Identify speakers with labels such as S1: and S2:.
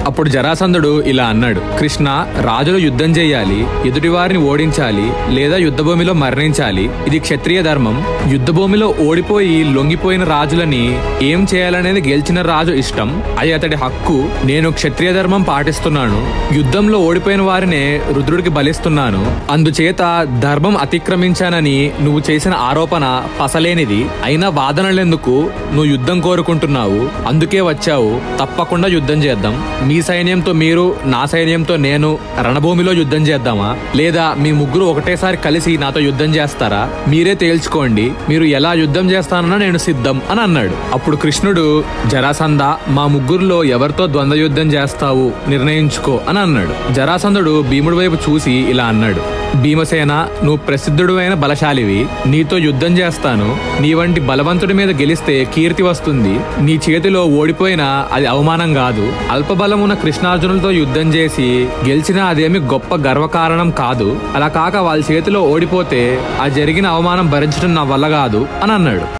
S1: అప్పుడు జరాసంధుడు ఇలా అన్నాడు, కృష్ణ, రాజులు యుద్ధం చేయాలి, ఎదుటివారిని ఓడించాలి లేదా యుద్ధభూమిలో మరణించాలి. ఇది క్షత్రియ ధర్మం. యుద్ధభూమిలో ఓడిపోయి లొంగిపోయిన రాజులని ఏం చేయాలనేది గెలిచిన రాజు ఇష్టం. అది అతడి హక్కు. నేను క్షత్రియ ధర్మం పాటిస్తున్నాను. యుద్ధంలో ఓడిపోయిన వారినే రుద్రుడికి బలిస్తున్నాను. అందుచేత ధర్మం అతిక్రమించానని నువ్వు చేసిన ఆరోపణ పసలేనిది. అయినా వాదనలెందుకు? నువ్వు యుద్ధం కోరుకుంటున్నావు, అందుకే వచ్చావు. తప్పకుండా యుద్ధం చేద్దాం. మీ సైన్యంతో మీరు, నా సైన్యంతో నేను రణభూమిలో యుద్ధం చేద్దామా, లేదా మీ ముగ్గురు ఒకటేసారి కలిసి నాతో యుద్ధం చేస్తారా? మీరే తేల్చుకోండి. మీరు ఎలా యుద్ధం చేస్తానన్నా నేను సిద్ధం అని అన్నాడు. అప్పుడు కృష్ణుడు, జరాసంధ, మా ముగ్గురులో ఎవరితో ద్వంద్వ యుద్ధం చేస్తావు నిర్ణయించుకో అని అన్నాడు. జరాసంధుడు భీముడి వైపు చూసి ఇలా అన్నాడు, భీమసేన, నువ్వు ప్రసిద్ధుడు అయిన బలశాలివి. నీతో యుద్ధం చేస్తాను. నీ వంటి బలవంతుడి మీద గెలిస్తే కీర్తి వస్తుంది. నీ చేతిలో ఓడిపోయినా అది అవమానం కాదు. అల్పబలమున్న కృష్ణార్జునులతో యుద్ధం చేసి గెలిచినా అదేమి గొప్ప గర్వకారణం కాదు. అలా కాక వాళ్ళ చేతిలో ఓడిపోతే ఆ జరిగిన అవమానం భరించడం నా వల్ల కాదు అని అన్నాడు.